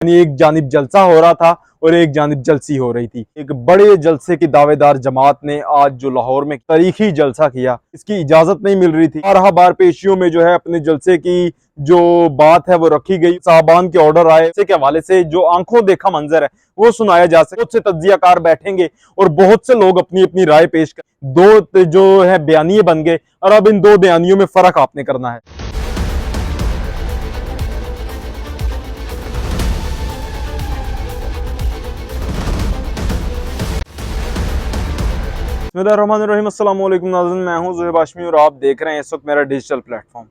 यानी एक जानिब जलसा हो रहा था और एक जानिब जलसी हो रही थी। एक बड़े जलसे की दावेदार जमात ने आज जो लाहौर में तारीखी जलसा किया, इसकी इजाजत नहीं मिल रही थी। 12 बार पेशियों में जो है अपने जलसे की जो बात है वो रखी गई। साहबान के ऑर्डर आए, जलसे के हवाले से जो आंखों देखा मंजर है वो सुनाया जा सके। बहुत से तज्जियाकार बैठेंगे और बहुत से लोग अपनी अपनी राय पेश कर, दो जो है बयानिए बन गए और अब इन दो बयानियों में फर्क आपने करना है। बिस्मिल्लाहिर्रहमानिर्रहीम, अस्सलाम वालेकुम नाज़रीन, मैं हूं ज़ुहैब हाशमी और आप देख रहे हैं इस वक्त मेरा डिजिटल प्लेटफॉर्म।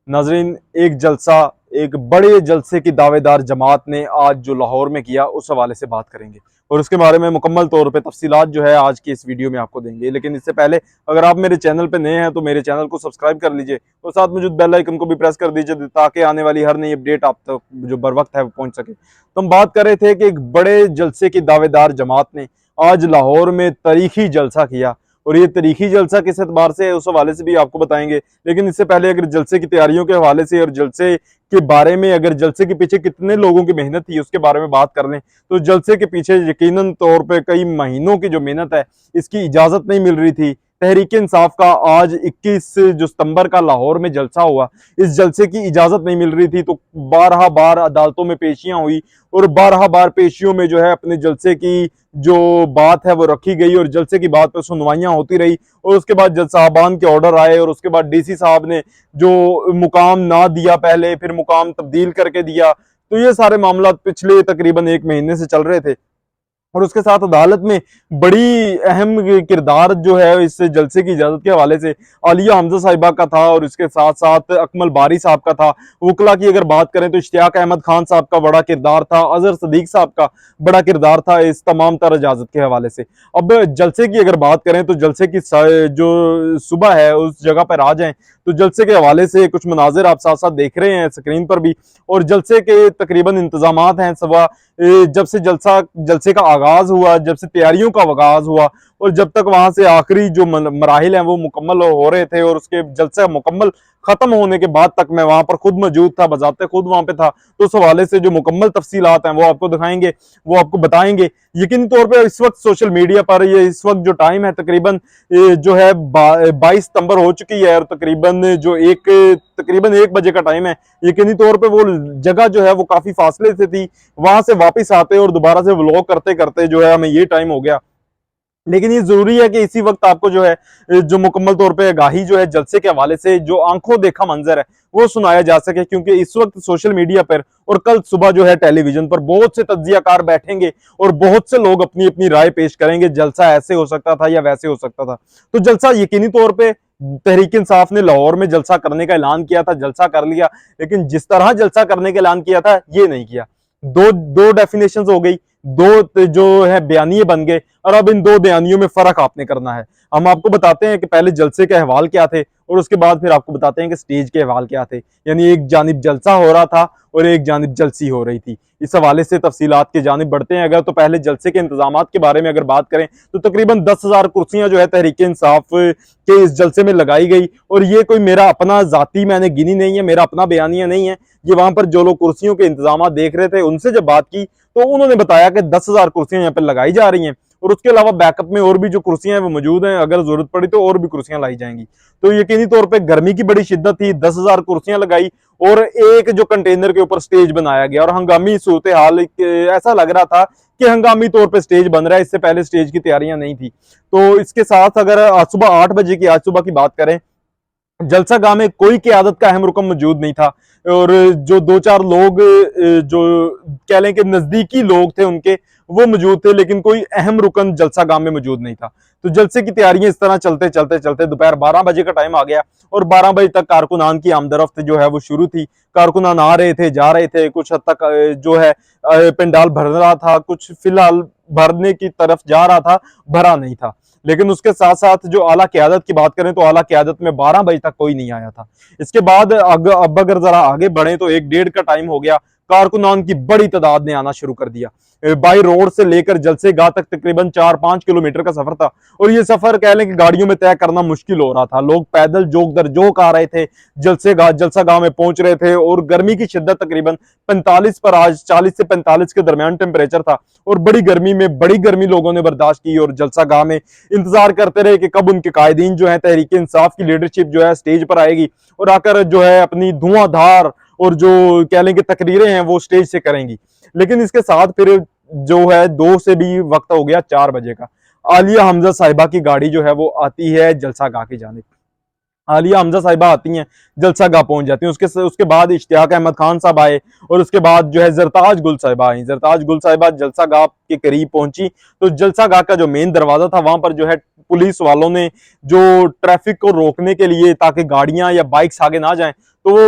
नाज़रीन, एक जलसा, एक बड़े जलसे की दावेदार जमात ने आज जो लाहौर में किया उस हवाले से बात करेंगे और उसके बारे में मुकम्मल तौर पे तफसीलात जो है आज की इस वीडियो में आपको देंगे। लेकिन इससे पहले अगर आप मेरे चैनल पे नए हैं तो मेरे चैनल को सब्सक्राइब कर लीजिए और साथ मौजूद बेल आइकन को भी प्रेस कर दीजिए ताकि आने वाली हर नई अपडेट आप तक जो बर वक्त है वो पहुंच सके। तो हम बात कर रहे थे कि एक बड़े जलसे की दावेदार जमात ने आज लाहौर में तारीखी जलसा किया और ये तारीखी जलसा किस एतबार से है उस हवाले से भी आपको बताएंगे। लेकिन इससे पहले अगर जलसे की तैयारियों के हवाले से और जलसे के बारे में, अगर जलसे के पीछे कितने लोगों की मेहनत थी उसके बारे में बात कर लें तो जलसे के पीछे यकीनन तौर पे कई महीनों की जो मेहनत है इसकी इजाजत नहीं मिल रही थी। तहरीक इंसाफ का आज 21 जो सितंबर का लाहौर में जलसा हुआ, इस जलसे की इजाजत नहीं मिल रही थी तो 12 बार अदालतों में पेशियां हुई और 12 बार पेशियों में जो है अपने जलसे की जो बात है वो रखी गई और जलसे की बात पर सुनवाइयां होती रही और उसके बाद जज साहबान के ऑर्डर आए और उसके बाद डीसी साहब ने जो मुकाम ना दिया पहले, फिर मुकाम तब्दील करके दिया। तो ये सारे मामला पिछले तकरीबन एक महीने से चल रहे थे और उसके साथ अदालत में बड़ी अहम किरदार जो है इस जलसे की इजाजत के हवाले से आलिया हमजा साहिबा का था और इसके साथ साथ अकमल बारी साहब का था। वकला की अगर बात करें तो इश्तियाक अहमद खान साहब का बड़ा किरदार था, अजहर सदीक साहब का बड़ा किरदार था इस तमाम तर इजाजत के हवाले से। अब जलसे की अगर बात करें तो जलसे की जो सुबह है उस जगह पर आ जाएं तो जलसे के हवाले से कुछ मनाजिर आप साथ साथ देख रहे हैं स्क्रीन पर भी और जलसे के तकरीबन इंतजामात हैं सुबह जब से जलसे का आगाज हुआ, जब से तैयारियों का आगाज हुआ और जब तक वहां से आखिरी जो मराहिल हैं वो मुकम्मल हो रहे थे और उसके जलसा मुकम्मल खत्म होने के बाद तक मैं वहां पर खुद मौजूद था, बजाते खुद वहां पे था। तो उस हवाले से जो मुकम्मल तफसीलात हैं वो आपको दिखाएंगे, वो आपको बताएंगे। यकीनी तौर पर इस वक्त सोशल मीडिया पर ये इस वक्त जो टाइम है तकरीबन जो है 22 सितंबर हो चुकी है और तकरीबन 1 बजे का टाइम है। यकीनी तौर पे वो जगह जो है वो काफी फासले से थी, वहां से वापस आते और दोबारा से व्लॉग करते करते जो है हमें ये टाइम हो गया। लेकिन ये जरूरी है कि इसी वक्त आपको जो है जो मुकम्मल तौर पे आगाही जो है जलसे के हवाले से जो आंखों देखा मंजर है वो सुनाया जा सके, क्योंकि इस वक्त सोशल मीडिया पर और कल सुबह जो है टेलीविजन पर बहुत से तज्जियाकार बैठेंगे और बहुत से लोग अपनी अपनी राय पेश करेंगे जलसा ऐसे हो सकता था या वैसे हो सकता था। तो जलसा यकीनी तौर पर तहरीक इंसाफ ने लाहौर में जलसा करने का ऐलान किया था, जलसा कर लिया, लेकिन जिस तरह जलसा करने का ऐलान किया था ये नहीं किया। दो डेफिनेशन हो गई, दो जो है बयानिए बन गए और अब इन दो बयानियों में फर्क आपने करना है। हम आपको बताते हैं कि पहले जलसे के अहवाल क्या थे और उसके बाद फिर आपको बताते हैं कि स्टेज के अहवाल क्या थे। यानी एक जानिब जलसा हो रहा था और एक जानिब जलसी हो रही थी। इस हवाले से तफसीलात की जानिब बढ़ते हैं। अगर तो पहले जलसे के इंतजामात के बारे में अगर बात करें तो तकरीबन 10,000 कुर्सियां जो है तहरीक इंसाफ के इस जलसे में लगाई गई और ये कोई मेरा अपना जाती मैंने गिनी नहीं है, मेरा अपना बयानिया नहीं है। ये वहां पर जो लोग कुर्सियों के इंतजाम देख रहे थे उनसे जब बात की तो उन्होंने बताया कि 10,000 कुर्सियां यहाँ पर लगाई जा रही हैं और उसके अलावा बैकअप में और भी जो कुर्सियां हैं वो मौजूद हैं, अगर जरूरत पड़ी तो और भी कुर्सियां लाई जाएंगी। तो यकीनी तौर पे गर्मी की बड़ी शिद्दत थी, 10,000 कुर्सियां लगाई और एक जो कंटेनर के ऊपर स्टेज बनाया गया और हंगामी सूरत हाल ऐसा लग रहा था कि हंगामी तौर पर स्टेज बन रहा है, इससे पहले स्टेज की तैयारियां नहीं थी। तो इसके साथ अगर सुबह 8 बजे की आज सुबह की बात करें, जलसा गाह में कोई क़यादत का अहम रुकन मौजूद नहीं था और जो 2-4 लोग जो कह लें कि नजदीकी लोग थे उनके वो मौजूद थे, लेकिन कोई अहम रुकन जलसा गाह में मौजूद नहीं था। तो जलसे की तैयारियां इस तरह चलते चलते चलते दोपहर 12 बजे का टाइम आ गया और 12 बजे तक कारकुनान की आमदरफ्त जो है वो शुरू थी। कारकुनान आ रहे थे, जा रहे थे, कुछ हद तक जो है पंडाल भर रहा था, कुछ फिलहाल भरने की तरफ जा रहा था, भरा नहीं था। लेकिन उसके साथ साथ जो आला क़यादत की बात करें तो आला क़यादत में 12 बजे तक कोई नहीं आया था। इसके बाद अब अगर जरा आगे बढ़े तो 1-1:30 का टाइम हो गया, कारकुनान की बड़ी तादाद ने आना शुरू कर दिया। बाई रोड से लेकर जलसे गाह तक तकरीबन 4-5 किलोमीटर का सफर था और ये सफर कह लें कि गाड़ियों में तय करना मुश्किल हो रहा था। लोग पैदल जोक दर जोक आ रहे थे, जलसा गाह में पहुंच रहे थे और गर्मी की शिद्दत तकरीबन 45 पर, आज 40 से 45 के दरमियान टेम्परेचर था और बड़ी गर्मी लोगों ने बर्दाश्त की और जलसा गाह में इंतजार करते रहे कि कब उनके कायदीन जो है तहरीक इंसाफ की लीडरशिप जो है स्टेज पर आएगी और आकर जो है अपनी धुआंधार और जो कह लें कि तकरीरें हैं वो स्टेज से करेंगी। लेकिन इसके साथ फिर जो है 2 से भी वक्त हो गया 4 बजे का। आलिया हमजा साहिबा की गाड़ी जो है वो आती है जलसा गाह की जानिब। आलिया हमजा साहिबा आती हैं, जलसा गाह पहुंच जाती हैं। उसके बाद इश्तियाक अहमद खान साहब आए और उसके बाद जो है जरताज गुल साहिबा आई। जरताज गुल साहिबा जलसा गाह के करीब पहुंची तो जलसा गाह का जो मेन दरवाजा था वहां पर जो है पुलिस वालों ने जो ट्रैफिक को रोकने के लिए ताकि गाड़ियां या बाइक्स आगे ना जाएं तो वो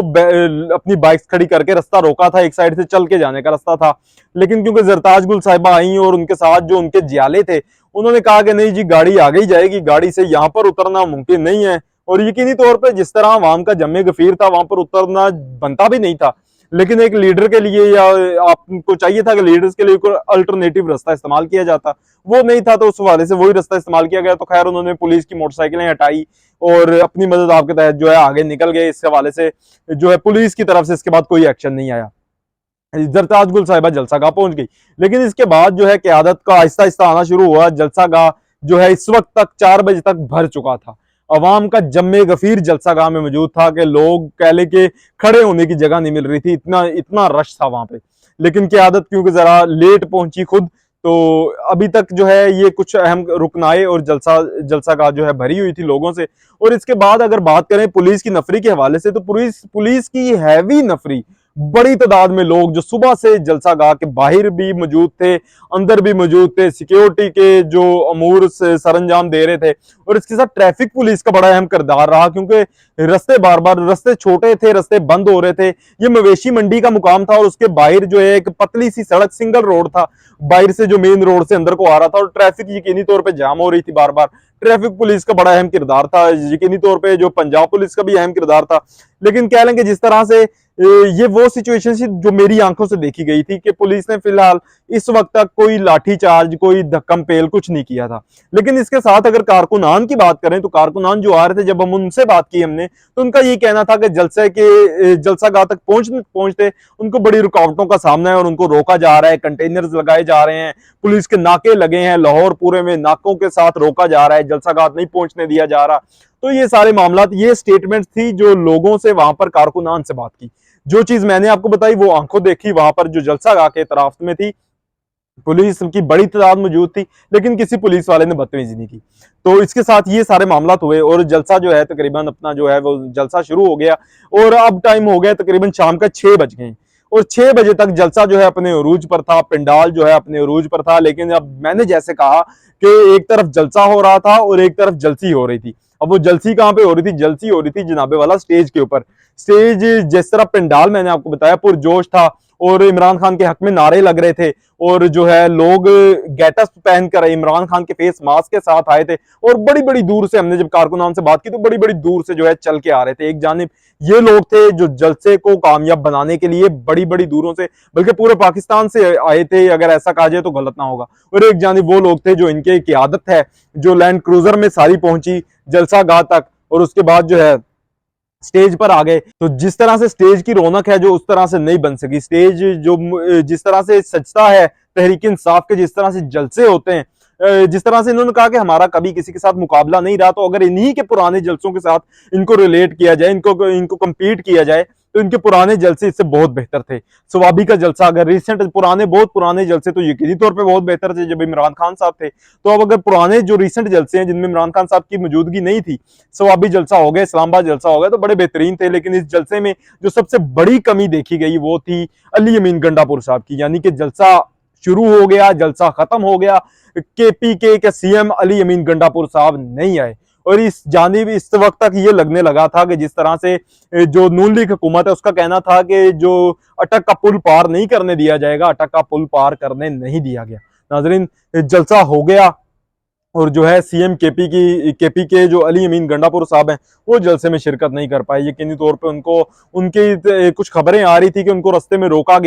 अपनी बाइक्स खड़ी करके रास्ता रोका था। एक साइड से चल के जाने का रास्ता था, लेकिन क्योंकि जरताज गुल साहिबा आई और उनके साथ जो उनके जियाले थे उन्होंने कहा कि नहीं जी गाड़ी आगे ही जाएगी, गाड़ी से यहाँ पर उतरना मुमकिन नहीं है। और यकीनी तौर पर जिस तरह अवाम का जमे गफीर था वहां पर उतरना बनता भी नहीं था, लेकिन एक लीडर के लिए या आपको चाहिए था कि लीडर्स के लिए कोई अल्टरनेटिव रास्ता इस्तेमाल किया जाता, वो नहीं था तो उस हवाले से वही रास्ता इस्तेमाल किया गया। तो खैर उन्होंने पुलिस की मोटरसाइकिलें हटाई और अपनी मदद आपके तहत जो है आगे निकल गए। इस हवाले से जो है पुलिस की तरफ से इसके बाद कोई एक्शन नहीं आया। जरताज गुल साहिबा जलसा गाह पहुंच गई, लेकिन इसके बाद जो है क़यादत का आहिस्ता आहिस्ता आना शुरू हुआ। जलसा गाह जो है इस वक्त तक 4 बजे तक भर चुका था। अवाम का जम्मे गफीर जलसा गाह में मौजूद था कि लोग कह ले के खड़े होने की जगह नहीं मिल रही थी, इतना इतना रश था वहां पे। लेकिन क़यादत क्योंकि जरा लेट पहुंची खुद, तो अभी तक जो है ये कुछ अहम रुकन आए और जलसा गाह जो है भरी हुई थी लोगों से। और इसके बाद अगर बात करें पुलिस की नफरी के हवाले से तो पुलिस की हैवी नफरी, बड़ी तादाद में लोग जो सुबह से जलसा गाह के बाहर भी मौजूद थे, अंदर भी मौजूद थे, सिक्योरिटी के जो अमूर से सरंजाम दे रहे थे। और इसके साथ ट्रैफिक पुलिस का बड़ा अहम किरदार रहा क्योंकि रास्ते छोटे थे, रास्ते बंद हो रहे थे। ये मवेशी मंडी का मुकाम था और उसके बाहर जो है एक पतली सी सड़क, सिंगल रोड था, बाहर से जो मेन रोड से अंदर को आ रहा था और ट्रैफिक यकीनी तौर पर जाम हो रही थी बार बार। ट्रैफिक पुलिस का बड़ा अहम किरदार था, यकीनी तौर पे जो पंजाब पुलिस का भी अहम किरदार था। लेकिन कह लेंगे जिस तरह से ये वो सिचुएशन थी जो मेरी आंखों से देखी गई थी कि पुलिस ने फिलहाल इस वक्त तक कोई लाठीचार्ज, कोई धक्कम पेल कुछ नहीं किया था। लेकिन इसके साथ अगर कारकुनान की बात करें तो कारकुनान जो आ रहे थे, जब हम उनसे बात की हमने, तो उनका ये कहना था कि जलसा गाह तक पहुंचते उनको बड़ी रुकावटों का सामना है और उनको रोका जा रहा है, कंटेनर्स लगाए जा रहे हैं, पुलिस के नाके लगे हैं, लाहौर पूरे में नाकों के साथ रोका जा रहा है, जलसा गाह नहीं पहुंचने दिया जा रहा। तो ये सारे मामला, ये स्टेटमेंट थी जो लोगों से वहां पर कारकुनान से बात की। जो चीज मैंने आपको बताई वो आंखों देखी वहां पर जो जलसा गाह के तराफ में थी, पुलिस की बड़ी तादाद मौजूद थी, लेकिन किसी पुलिस वाले ने बदतमीजी नहीं की। तो इसके साथ ये सारे मामला हुए और जलसा जो है तकरीबन अपना जो है वो जलसा शुरू हो गया और अब टाइम हो गया तकरीबन शाम का 6 बज गए और 6 बजे तक जलसा जो है अपने उरूज पर था, पंडाल जो है अपने उरूज पर था। लेकिन अब मैंने जैसे कहा कि एक तरफ जलसा हो रहा था और एक तरफ जलसी हो रही थी। अब वो जलसी कहाँ पे हो रही थी? जलसी हो रही थी जनाबे वाला स्टेज के ऊपर। स्टेज जिस तरह पंडाल मैंने आपको बताया पुरजोश था और इमरान खान के हक में नारे लग रहे थे और जो है लोग गेटअप पहनकर इमरान खान के फेस मास्क के साथ आए थे और बड़ी बड़ी दूर से, हमने जब कारकुनान से बात की तो बड़ी बड़ी दूर से जो है चल के आ रहे थे। एक जानिब ये लोग थे जो जलसे को कामयाब बनाने के लिए बड़ी बड़ी दूरों से, बल्कि पूरे पाकिस्तान से आए थे, अगर ऐसा कहा जाए तो गलत ना होगा। और एक जानिब वो लोग थे जो इनके क़यादत है जो लैंड क्रूजर में सारी पहुंची जलसा गाह तक और उसके बाद जो है स्टेज पर आ गए। तो जिस तरह से स्टेज की रौनक है जो उस तरह से नहीं बन सकी। स्टेज जो जिस तरह से सजता है तहरीक इंसाफ के, जिस तरह से जलसे होते हैं, जिस तरह से इन्होंने कहा कि हमारा कभी किसी के साथ मुकाबला नहीं रहा, तो अगर इन्हीं के पुराने जलसों के साथ इनको रिलेट किया जाए, इनको कंपीट किया जाए तो इनके पुराने जलसे इससे बहुत बेहतर थे। सवाबी का जलसा, अगर रिसेंट बहुत पुराने जलसे तो यकीनी तौर पे बहुत बेहतर थे जब इमरान खान साहब थे। तो अब अगर पुराने जो रिसेंट जलसे हैं जिनमें इमरान खान साहब की मौजूदगी नहीं थी, सवाबी जलसा हो गया, इस्लामाबाद जलसा हो गया, तो बड़े बेहतरीन थे। लेकिन इस जलसे में जो सबसे बड़ी कमी देखी गई वो थी अली अमीन गंडापुर साहब की। यानी कि जलसा शुरू हो गया, जलसा खत्म हो गया, केपीके के सीएम अली अमीन गंडापुर साहब नहीं आए। और इस जानिब इस वक्त तक ये लगने लगा था कि जिस तरह से जो नून लीग हुकूमत है उसका कहना था कि जो अटक का पुल पार नहीं करने दिया जाएगा, अटक का पुल पार करने नहीं दिया गया। नाजरीन, जलसा हो गया और जो है सीएम केपी के जो अली अमीन गंडापुर साहब हैं वो जलसे में शिरकत नहीं कर पाए। यकीनी तौर पे उनको उनकी कुछ खबरें आ रही थी कि उनको रास्ते में रोका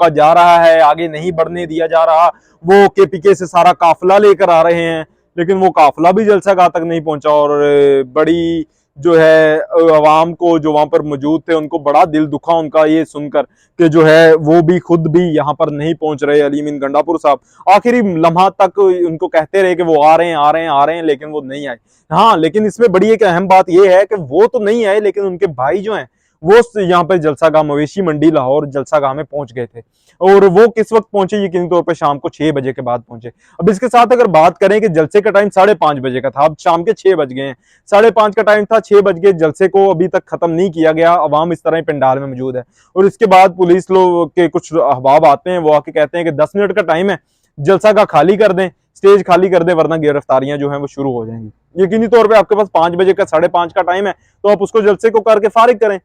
जा रहा है, आगे नहीं बढ़ने दिया जा रहा। वो केपीके से सारा काफिला लेकर आ रहे हैं, लेकिन वो काफिला भी जलसागाह तक नहीं पहुंचा। और बड़ी जो है अवाम को जो वहां पर मौजूद थे उनको बड़ा दिल दुखा उनका ये सुनकर कि जो है वो भी खुद भी यहाँ पर नहीं पहुंच रहे अली अमीन गंडापुर साहब। आखिरी लम्हा तक उनको कहते रहे कि वो आ रहे हैं आ रहे हैं आ रहे हैं, लेकिन वो नहीं आए। हाँ, लेकिन इसमें बड़ी एक अहम बात यह है कि वो तो नहीं आए, लेकिन उनके भाई जो हैं वो यहाँ पे जलसागाह मवेशी मंडी लाहौर जलसागाह में पहुंच गए थे। और वो किस वक्त पहुंचे, यकीनी तौर पर शाम को 6 बजे के बाद पहुंचे। अब इसके साथ अगर बात करें कि जलसे का टाइम 5:30 बजे का था, अब शाम के 6 बज गए हैं। 5:30 का टाइम था, 6 बज गए, जलसे को अभी तक खत्म नहीं किया गया। अवाम इस तरह ही पंडाल में मौजूद है। और इसके बाद पुलिस लोग के कुछ अहबाब आते हैं, वो आके कहते हैं कि 10 मिनट का टाइम है, जलसा का खाली कर दें, स्टेज खाली कर दें, वरना गिरफ्तारियां जो हैं वो शुरू हो जाएंगी। यकीनी तौर पे आपके पास 5 बजे का 5:30 का टाइम है, तो आप उसको जलसे को करके फारिग करें।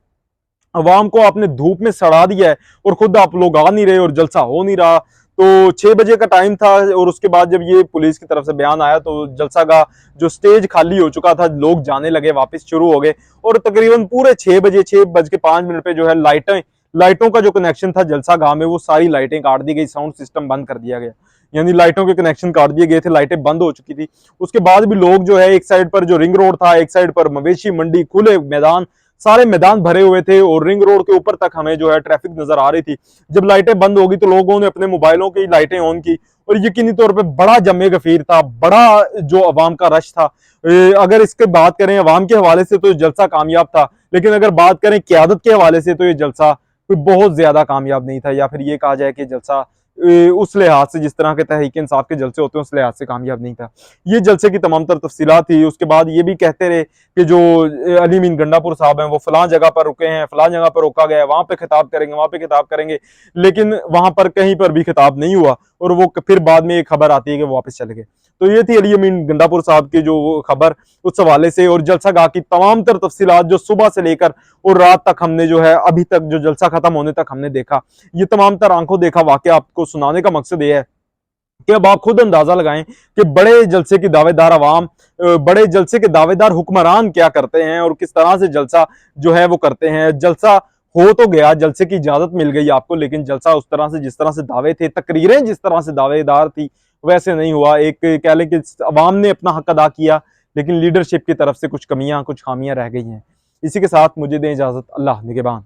अवाम को आपने धूप में सड़ा दिया है और खुद आप लोग आ नहीं रहे और जलसा हो नहीं रहा। तो 6 बजे का टाइम था और उसके बाद जब ये पुलिस की तरफ से बयान आया तो जलसा का जो स्टेज खाली हो चुका था, लोग जाने लगे, वापस शुरू हो गए। और तकरीबन पूरे 6:05 पे जो है लाइटों का जो कनेक्शन था जलसा गांव में, वो सारी लाइटें काट दी गई, साउंड सिस्टम बंद कर दिया गया। यानी लाइटों के कनेक्शन काट दिए गए थे, लाइटें बंद हो चुकी थी। उसके बाद भी लोग जो है, एक साइड पर जो रिंग रोड था, एक साइड पर मवेशी मंडी, खुले मैदान, सारे मैदान भरे हुए थे और रिंग रोड के ऊपर तक हमें जो है ट्रैफिक नजर आ रही थी। जब लाइटें बंद होगी तो लोगों ने अपने मोबाइलों की लाइटें ऑन की और यकीनी तौर पे बड़ा जमे गफीर था, बड़ा जो अवाम का रश था। अगर इसके बात करें अवाम के हवाले से तो ये जलसा कामयाब था, लेकिन अगर बात करें क़यादत के हवाले से तो ये जलसा कोई बहुत ज्यादा कामयाब नहीं था, या फिर ये कहा जाए कि जलसा उस लिहाज से जिस तरह के तहरीक इंसाफ के जलसे होते हैं उस लिहाज से कामयाब नहीं था। ये जलसे की तमाम तर तफसीलात थी। उसके बाद ये भी कहते रहे कि जो अली अमीन गंडापुर साहब हैं वो फलां जगह पर रुके हैं, फलां जगह पर रोका गया है, वहां पे खिताब करेंगे, वहां पे खिताब करेंगे, लेकिन वहां पर कहीं पर भी खिताब नहीं हुआ। और वो फिर बाद में एक खबर आती है कि वो वापस चले गए। तो ये थी अली अमीन गंडापुर साहब की जो खबर उस हवाले से। और जलसागाह की तमाम तर तफसीलात जो सुबह से लेकर और रात तक हमने जो है अभी तक जो जलसा खत्म होने तक हमने देखा, ये तमाम तर आंखों देखा वाकया आपको सुनाने का मकसद ये है कि अब आप खुद अंदाजा लगाएं कि बड़े जलसे की दावेदार अवाम, बड़े जलसे के दावेदार हुक्मरान क्या करते हैं और किस तरह से जलसा जो है वो करते हैं। जलसा हो तो गया, जलसे की इजाजत मिल गई आपको, लेकिन जलसा उस तरह से जिस तरह से दावे थे, तकरीरें जिस तरह से दावेदार थी, वैसे नहीं हुआ। एक कह लें कि अवाम ने अपना हक अदा किया, लेकिन लीडरशिप की तरफ से कुछ कमियां, कुछ खामियां रह गई हैं। इसी के साथ मुझे दें इजाजत। अल्लाह निगहबान।